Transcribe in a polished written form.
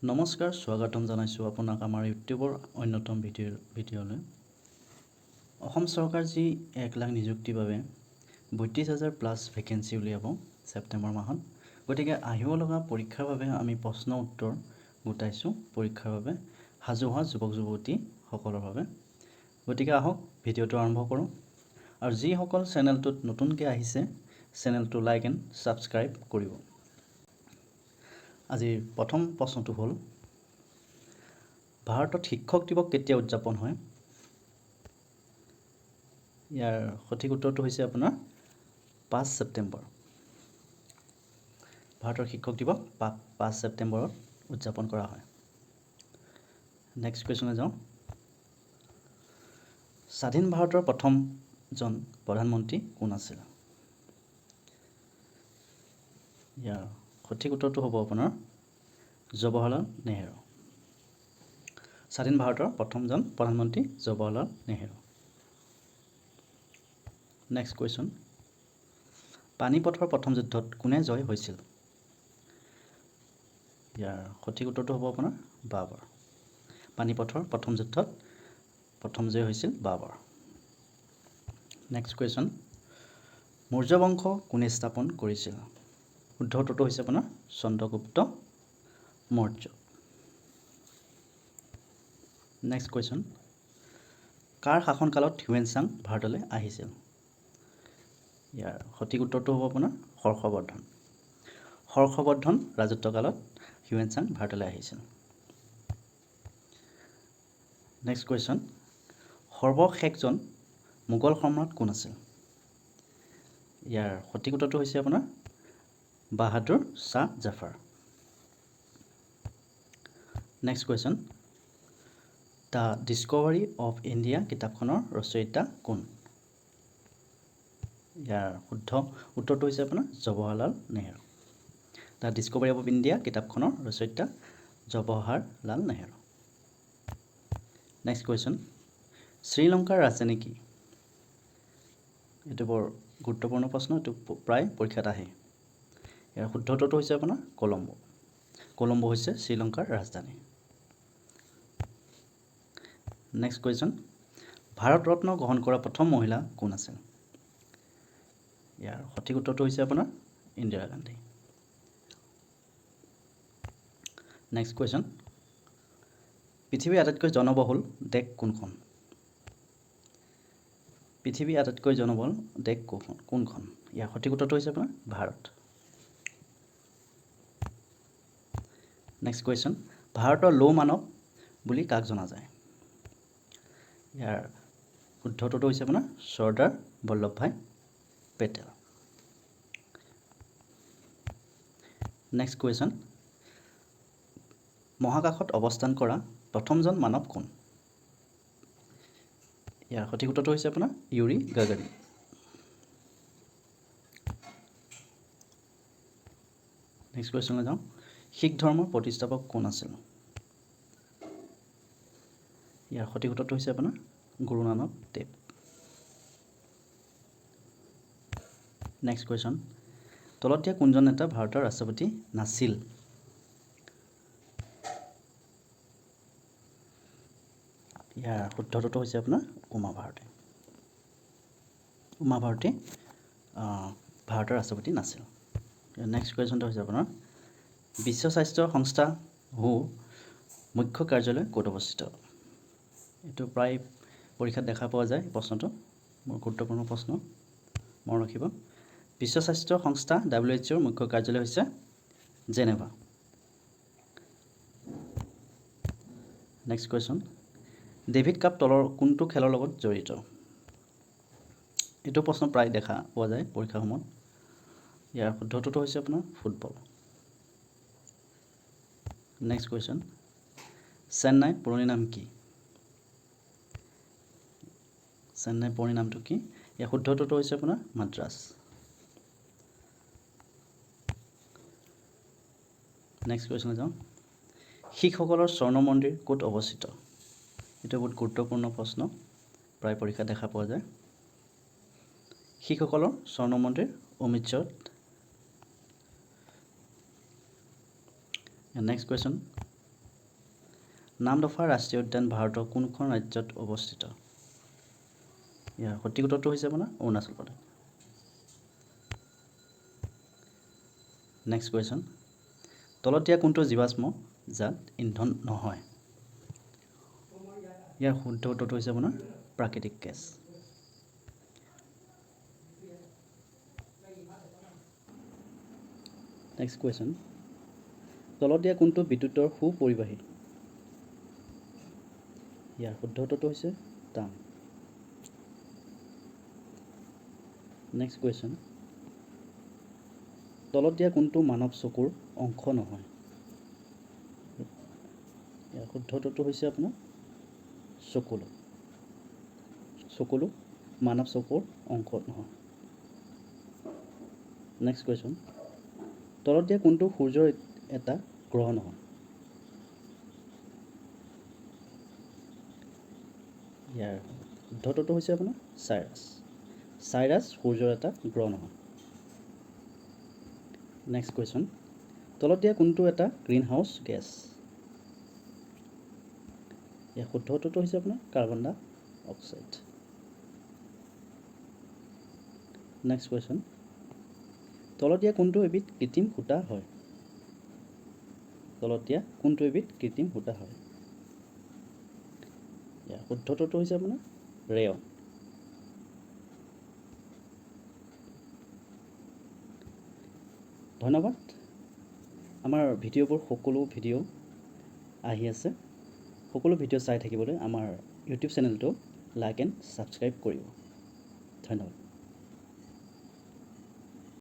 নমস্কাৰ স্বাগতম জনাইছোঁ আপোনাক আমাৰ ইউটিউবৰ অন্যতম ভিডিঅ'লৈ। অসম চৰকাৰ যি 1 লাখ নিযুক্তিৰ বাবে 32,000 প্লাছ ভেকেঞ্চি উলিয়াব ছেপ্টেম্বৰ মাহত। গতিকে আহিব লগা পৰীক্ষাৰ বাবে আমি প্ৰশ্ন উত্তৰ গোটাইছোঁ পৰীক্ষাৰ বাবে সাজু হোৱা যুৱক যুৱতীসকলৰ বাবে। গতিকে আহক ভিডিঅ'টো আৰম্ভ কৰোঁ। আৰু যিসকল চেনেলটোত নতুনকৈ আহিছে চেনেলটো লাইক এণ্ড ছাবস্ক্ৰাইব কৰিব। আজিৰ প্ৰথম প্ৰশ্নটো হ'ল ভাৰতত শিক্ষক দিৱস কেতিয়া উদযাপন হয়? ইয়াৰ সঠিক উত্তৰটো হৈছে আপোনাৰ 5 ছেপ্টেম্বৰ। ভাৰতৰ শিক্ষক দিৱস 5 ছেপ্টেম্বৰত উদযাপন কৰা হয়। নেক্সট কুৱেশ্যনলৈ যাওঁ। স্বাধীন ভাৰতৰ প্ৰথমজন প্ৰধানমন্ত্ৰী কোন আছিল? ইয়াৰ সঠিক উত্তৰটো হ'ব আপোনাৰ জৱাহৰলাল নেহেৰু। স্বাধীন ভাৰতৰ প্ৰথমজন প্ৰধানমন্ত্ৰী জৱাহৰলাল নেহেৰু। Next question. পানিপথৰ প্ৰথম যুদ্ধত কোনে জয় হৈছিল? ইয়াৰ সঠিক উত্তৰটো হ'ব আপোনাৰ বাবৰ। পানিপথৰ প্ৰথম যুদ্ধত প্ৰথম জয় হৈছিল বাবৰ। Next question. মৌৰ্য বংশ কোনে স্থাপন কৰিছিল? শুদ্ধ উত্তৰটো হৈছে আপোনাৰ চন্দ্ৰগুপ্ত মৌৰ্য। Next question. কাৰ শাসনকালত হিউৱেন চাং ভাৰতলৈ আহিছিল? ইয়াৰ সঠিক উত্তৰটো হ'ব আপোনাৰ হৰ্ষবৰ্ধন। হৰ্ষবৰ্ধন ৰাজত্বকালত হিউৱেন চাং ভাৰতলৈ আহিছিল। Next question. সৰ্বশেষজন মোগল সম্ৰাট কোন আছিল? ইয়াৰ সঠিক উত্তৰটো হৈছে আপোনাৰ Bahadur Shah Zafar. Next question. The Discovery of India কিতাপখনৰ ৰচয়িতা কোন? ইয়াৰ শুদ্ধ উত্তৰটো হৈছে আপোনাৰ Jawaharlal Nehru. The Discovery of India কিতাপখনৰ ৰচয়িতা জৱাহৰলাল নেহেৰু। Next question. শ্ৰীলংকাৰ ৰাজধানী কি? এইটো বৰ গুৰুত্বপূৰ্ণ প্ৰশ্ন, এইটো প্ৰায় পৰীক্ষাত আহে। ইয়াৰ শুদ্ধ উত্তৰটো হৈছে আপোনাৰ কলম্বো। কলম্বো হৈছে শ্ৰীলংকাৰ ৰাজধানী। Next question. ভাৰত ৰত্ন গ্ৰহণ কৰা প্ৰথম মহিলা কোন আছিল? ইয়াৰ সঠিক উত্তৰটো হৈছে আপোনাৰ ইন্দিৰা গান্ধী। Next question. পৃথিৱীৰ আটাইতকৈ জনবহুল দেশ কোনখন? পৃথিৱীৰ আটাইতকৈ জনবহুল দেশ কোনখন? ইয়াৰ সঠিক উত্তৰটো হৈছে আপোনাৰ ভাৰত। Next question. ভাৰতৰ লৌহ মানৱ বুলি কাক জনা যায়? ইয়াৰ শুদ্ধ উত্তৰটো হৈছে আপোনাৰ চৰ্দাৰ বল্লভভাই পেটেল। Next question. মহাকাশত অৱস্থান কৰা প্ৰথমজন মানৱ কোন? ইয়াৰ সঠিক উত্তৰটো হৈছে আপোনাৰ ইউৰি গাগাৰিন। নেক্সট কুৱেশ্যনলৈ যাওঁ। শিখ ধৰ্মৰ প্ৰতিষ্ঠাপক কোন আছিল? ইয়াৰ সঠিক উত্তৰটো হৈছে আপোনাৰ গুৰু নানক দেৱ। Next question. তলত দিয়া কোনজন নেতা ভাৰতৰ ৰাষ্ট্ৰপতি নাছিল? ইয়াৰ শুদ্ধ উত্তৰটো হৈছে আপোনাৰ উমা ভাৰতী। উমা ভাৰতী ভাৰতৰ ৰাষ্ট্ৰপতি নাছিল। নেক্সট কুৱেশ্যনটো হৈছে আপোনাৰ বিশ্ব স্বাস্থ্য সংস্থা WHO মুখ্য কাৰ্যালয় ক'ত অৱস্থিত? এইটো প্ৰায় পৰীক্ষাত দেখা পোৱা যায় প্ৰশ্নটো, বৰ গুৰুত্বপূৰ্ণ প্ৰশ্ন, মনত ৰাখিব। বিশ্ব স্বাস্থ্য সংস্থা WHO মুখ্য কাৰ্যালয় হৈছে Geneva. Next question. David cup তলৰ কোনটো খেলৰ লগত জড়িত? এইটো প্ৰশ্ন প্ৰায় দেখা পোৱা যায় পৰীক্ষাসমূহত। ইয়াৰ শুদ্ধ উত্তৰটো হৈছে আপোনাৰ ফুটবল। Next question. চেন্নাইৰ পুৰণি নাম কি? চেন্নাইৰ পুৰণি নামটো কি? ইয়াৰ শুদ্ধ উত্তৰটো হৈছে আপোনাৰ মাদ্ৰাছ। নেক্সট কুৱেশ্যনলৈ যাওঁ। শিখসকলৰ স্বৰ্ণ মন্দিৰ ক'ত অৱস্থিত? এইটো বহুত গুৰুত্বপূৰ্ণ প্ৰশ্ন, প্ৰায় পৰীক্ষাত দেখা পোৱা যায়। শিখসকলৰ স্বৰ্ণ মন্দিৰ অমৃতসৰত। Next question. নামদফা ৰাষ্ট্ৰীয় উদ্যান ভাৰতৰ কোনখন ৰাজ্যত অৱস্থিত? ইয়াৰ সঠিক উত্তৰটো হৈছে আপোনাৰ অৰুণাচল প্ৰদেশ। নেক্সট কুৱেশ্যন, তলত দিয়া কোনটো জীৱাশ্ম যাত ইন্ধন নহয়? ইয়াৰ শুদ্ধ উত্তৰটো হৈছে আপোনাৰ প্ৰাকৃতিক গেছ। নেক্সট কুৱেশ্যন, তলত দিয়া কোনটো বিদ্যুতৰ সুপৰিবাহী? ইয়াৰ শুদ্ধ উত্তৰটো হৈছে তাম। নেক্সট কুৱেশ্যন, তলত দিয়া কোনটো মানৱ চকুৰ অংশ নহয়? ইয়াৰ শুদ্ধ উত্তৰটো হৈছে আপোনাৰ চকুলো। চকুলো মানৱ চকুৰ অংশ নহয়। নেক্সট কুৱেশ্যন, তলত দিয়া কোনটো সূৰ্যৰ এটা গ্ৰহ নহয়? ইয়াৰ শুদ্ধ উত্তৰটো হৈছে আপোনাৰ চাইৰাছ। চাইৰাছ সূৰ্যৰ এটা গ্ৰহ নহয়। নেক্সট কুৱেশ্যন, তলত দিয়া কোনটো এটা গ্ৰীণ হাউচ গেছ? ইয়াৰ শুদ্ধ উত্তৰটো হৈছে আপোনাৰ কাৰ্বন ডাই অক্সাইড। নেক্সট কুৱেশ্যন, তলত দিয়া কোনটো এবিধ কৃত্ৰিম সূতা হয়? তলত দিয়া কোনটো এবিধ কৃত্ৰিম সূতা হয়? ইয়াৰ শুদ্ধ উত্তৰটো হৈছে আপোনাৰ ৰেয়ন। ধন্যবাদ। আমাৰ ভিডিঅ'বোৰ সকলো ভিডিঅ' আহি আছে। সকলো ভিডিঅ' চাই থাকিবলৈ আমাৰ ইউটিউব চেনেলটো লাইক এণ্ড ছাবস্ক্ৰাইব কৰিব। ধন্যবাদ।